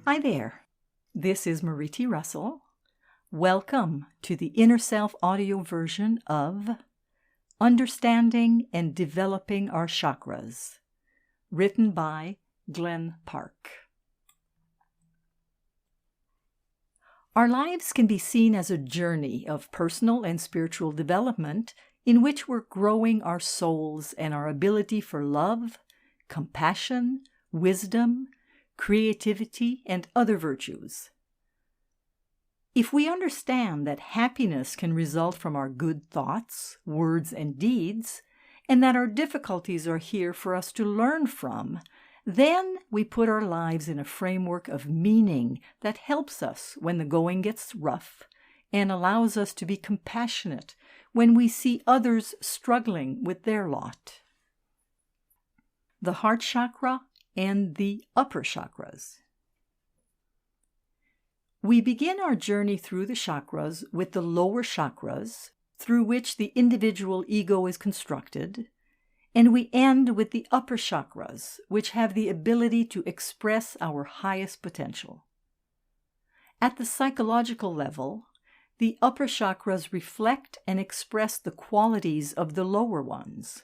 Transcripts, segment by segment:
Hi there, this is Marie T. Russell. Welcome to the Inner Self audio version of Understanding and Developing Our Chakras, written by Glen Park. Our lives can be seen as a journey of personal and spiritual development in which we're growing our souls and our ability for love, compassion, wisdom, creativity, and other virtues. If we understand that happiness can result from our good thoughts, words, and deeds, and that our difficulties are here for us to learn from, then we put our lives in a framework of meaning that helps us when the going gets rough and allows us to be compassionate when we see others struggling with their lot. The heart chakra and the upper chakras. We begin our journey through the chakras with the lower chakras, through which the individual ego is constructed, and we end with the upper chakras, which have the ability to express our highest potential. At the psychological level, the upper chakras reflect and express the qualities of the lower ones.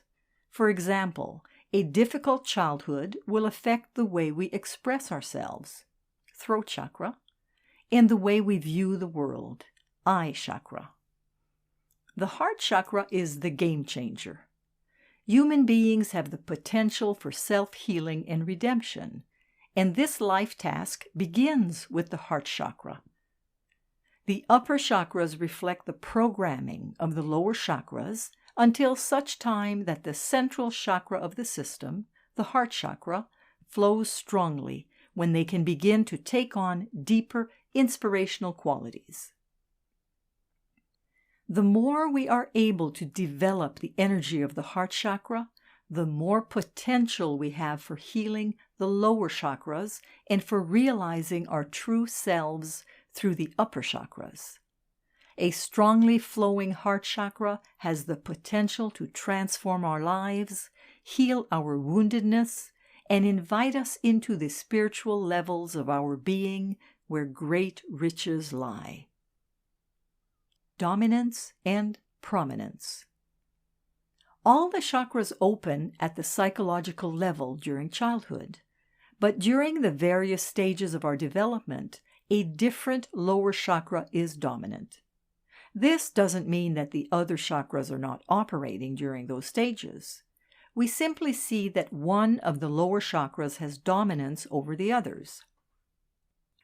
For example, a difficult childhood will affect the way we express ourselves, throat chakra, and the way we view the world, eye chakra. The heart chakra is the game changer. Human beings have the potential for self-healing and redemption, and this life task begins with the heart chakra. The upper chakras reflect the programming of the lower chakras until such time that the central chakra of the system, the heart chakra, flows strongly when they can begin to take on deeper inspirational qualities. The more we are able to develop the energy of the heart chakra, the more potential we have for healing the lower chakras and for realizing our true selves through the upper chakras. A strongly flowing heart chakra has the potential to transform our lives, heal our woundedness, and invite us into the spiritual levels of our being where great riches lie. Dominance and prominence. All the chakras open at the psychological level during childhood, but during the various stages of our development, a different lower chakra is dominant. This doesn't mean that the other chakras are not operating during those stages. We simply see that one of the lower chakras has dominance over the others.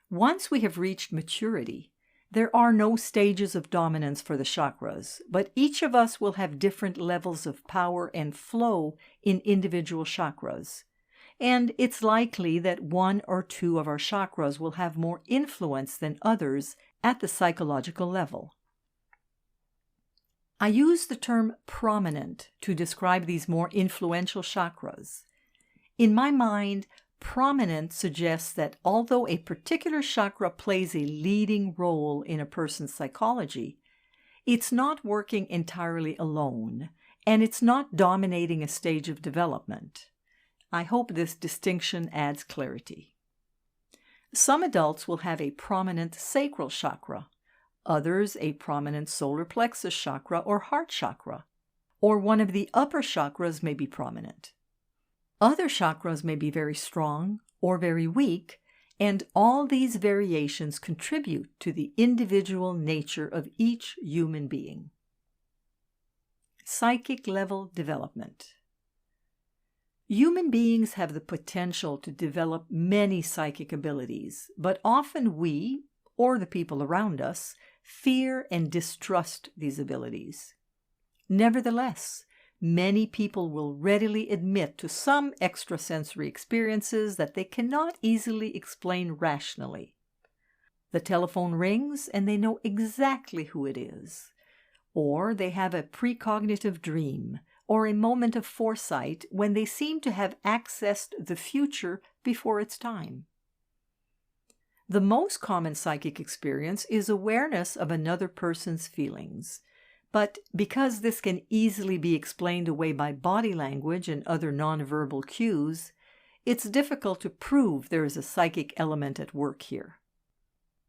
Once we have reached maturity, there are no stages of dominance for the chakras, but each of us will have different levels of power and flow in individual chakras. And it's likely that one or two of our chakras will have more influence than others at the psychological level. I use the term prominent to describe these more influential chakras. In my mind, prominent suggests that although a particular chakra plays a leading role in a person's psychology, it's not working entirely alone, and it's not dominating a stage of development. I hope this distinction adds clarity. Some adults will have a prominent sacral chakra, others a prominent solar plexus chakra or heart chakra, or one of the upper chakras may be prominent. Other chakras may be very strong or very weak, and all these variations contribute to the individual nature of each human being. Psychic level development. Human beings have the potential to develop many psychic abilities, but often we, or the people around us, fear and distrust these abilities. Nevertheless, many people will readily admit to some extrasensory experiences that they cannot easily explain rationally. The telephone rings and they know exactly who it is. Or they have a precognitive dream or a moment of foresight when they seem to have accessed the future before its time. The most common psychic experience is awareness of another person's feelings. But because this can easily be explained away by body language and other nonverbal cues, it's difficult to prove there is a psychic element at work here.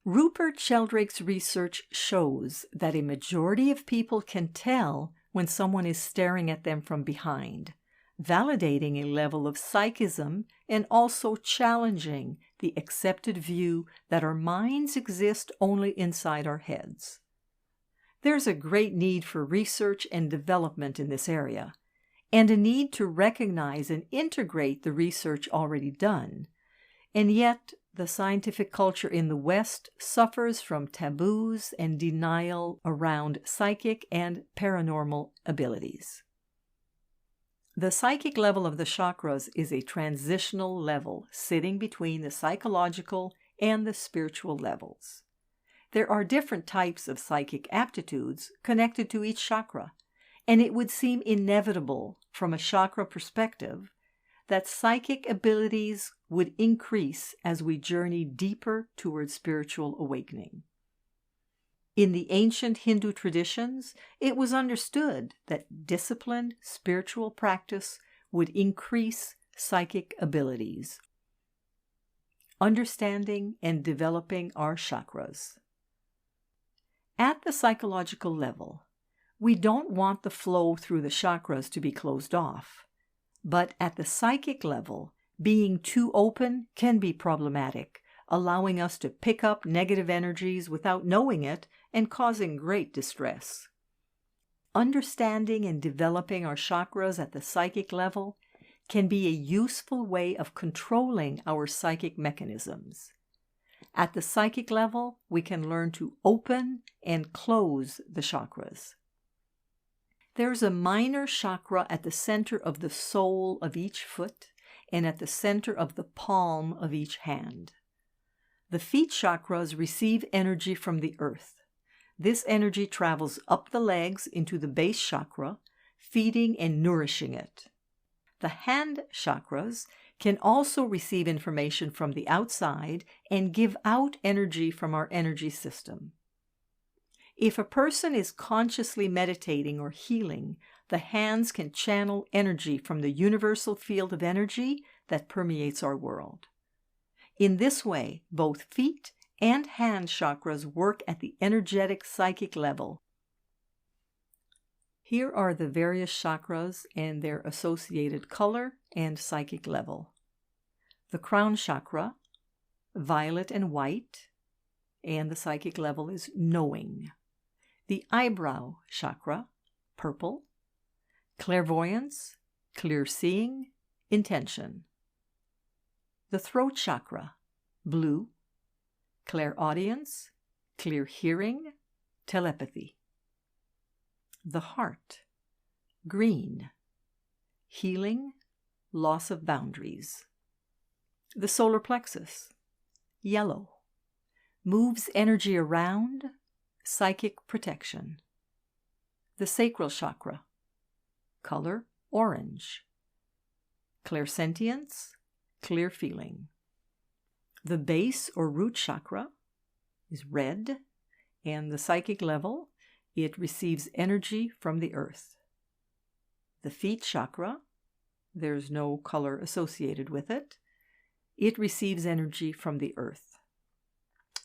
Rupert Sheldrake's research shows that a majority of people can tell when someone is staring at them from behind, validating a level of psychism and also challenging the accepted view that our minds exist only inside our heads. There's a great need for research and development in this area, and a need to recognize and integrate the research already done, and yet the scientific culture in the West suffers from taboos and denial around psychic and paranormal abilities. The psychic level of the chakras is a transitional level sitting between the psychological and the spiritual levels. There are different types of psychic aptitudes connected to each chakra, and it would seem inevitable from a chakra perspective that psychic abilities would increase as we journey deeper towards spiritual awakening. In the ancient Hindu traditions, it was understood that disciplined spiritual practice would increase psychic abilities. Understanding and developing our chakras. At the psychological level, we don't want the flow through the chakras to be closed off. But at the psychic level, being too open can be problematic, allowing us to pick up negative energies without knowing it and causing great distress. Understanding and developing our chakras at the psychic level can be a useful way of controlling our psychic mechanisms. At the psychic level, we can learn to open and close the chakras. There's a minor chakra at the center of the sole of each foot and at the center of the palm of each hand. The feet chakras receive energy from the earth. This energy travels up the legs into the base chakra, feeding and nourishing it. The hand chakras can also receive information from the outside and give out energy from our energy system. If a person is consciously meditating or healing, the hands can channel energy from the universal field of energy that permeates our world. In this way, both feet and hand chakras work at the energetic psychic level. Here are the various chakras and their associated color and psychic level. The crown chakra, violet and white, and the psychic level is knowing. The eyebrow chakra, purple. Clairvoyance, clear seeing, intention. The throat chakra, blue. Clairaudience, clear hearing, telepathy. The heart, green. Healing, loss of boundaries. The solar plexus, yellow. Moves energy around, psychic protection. The sacral chakra, color orange. Clairsentience, clear feeling. The base or root chakra is red, and the psychic level, it receives energy from the earth. The feet chakra, there's no color associated with it. It receives energy from the earth.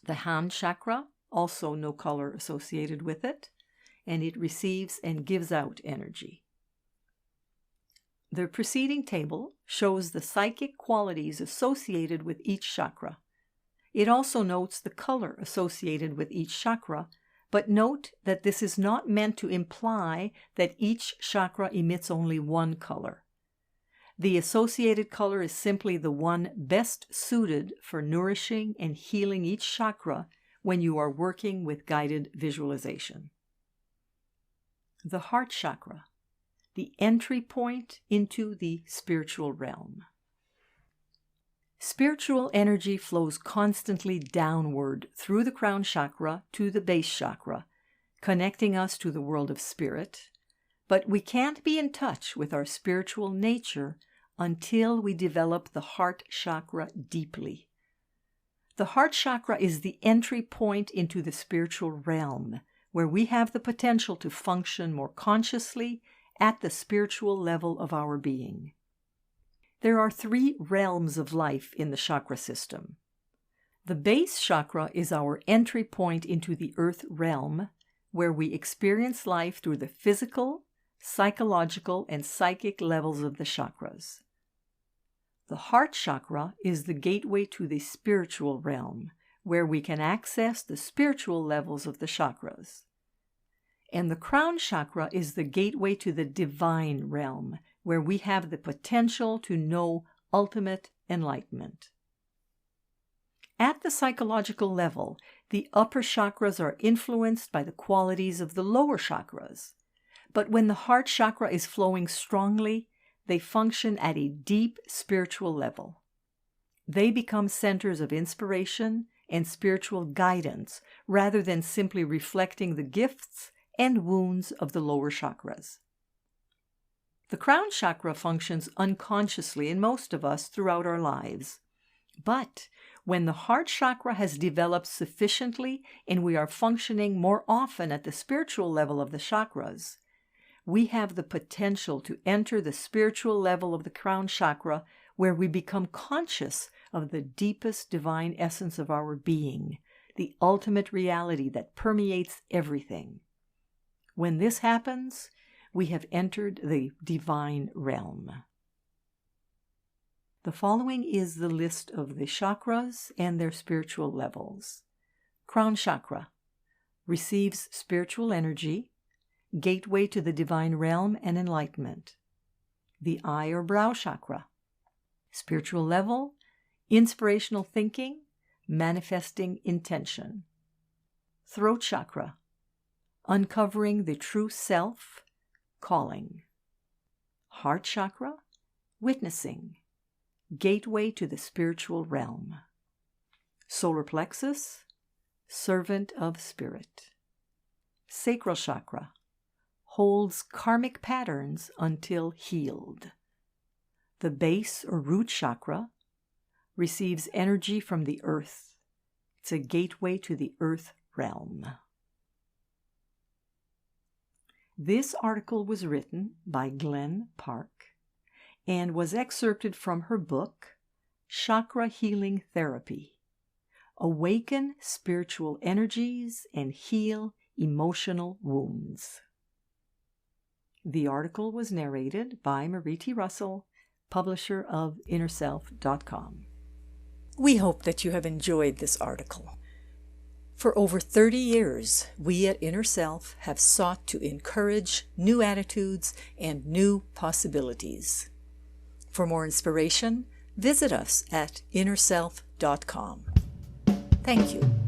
The hand chakra, also no color associated with it, and it receives and gives out energy. The preceding table shows the psychic qualities associated with each chakra. It also notes the color associated with each chakra, but note that this is not meant to imply that each chakra emits only one color. The associated color is simply the one best suited for nourishing and healing each chakra when you are working with guided visualization. The heart chakra, the entry point into the spiritual realm. Spiritual energy flows constantly downward through the crown chakra to the base chakra, connecting us to the world of spirit, but we can't be in touch with our spiritual nature until we develop the heart chakra deeply. The heart chakra is the entry point into the spiritual realm, where we have the potential to function more consciously at the spiritual level of our being. There are 3 realms of life in the chakra system. The base chakra is our entry point into the earth realm, where we experience life through the physical, psychological, and psychic levels of the chakras. The heart chakra is the gateway to the spiritual realm, where we can access the spiritual levels of the chakras. And the crown chakra is the gateway to the divine realm, where we have the potential to know ultimate enlightenment. At the psychological level, the upper chakras are influenced by the qualities of the lower chakras. But when the heart chakra is flowing strongly, they function at a deep spiritual level. They become centers of inspiration and spiritual guidance rather than simply reflecting the gifts and wounds of the lower chakras. The crown chakra functions unconsciously in most of us throughout our lives. But when the heart chakra has developed sufficiently and we are functioning more often at the spiritual level of the chakras, we have the potential to enter the spiritual level of the crown chakra, where we become conscious of the deepest divine essence of our being, the ultimate reality that permeates everything. When this happens, we have entered the divine realm. The following is the list of the chakras and their spiritual levels. Crown chakra receives spiritual energy, gateway to the divine realm and enlightenment. The eye or brow chakra, spiritual level, inspirational thinking, manifesting intention. Throat chakra, uncovering the true self, calling. Heart chakra, witnessing, gateway to the spiritual realm. Solar plexus, servant of spirit. Sacral chakra, holds karmic patterns until healed. The base or root chakra receives energy from the earth. It's a gateway to the earth realm. This article was written by Glen and was excerpted from her book, Chakra Healing Therapy. Awaken spiritual energies and heal emotional wounds. The article was narrated by Marie T. Russell, publisher of InnerSelf.com. We hope that you have enjoyed this article. For over 30 years, we at Inner Self have sought to encourage new attitudes and new possibilities. For more inspiration, visit us at InnerSelf.com. Thank you.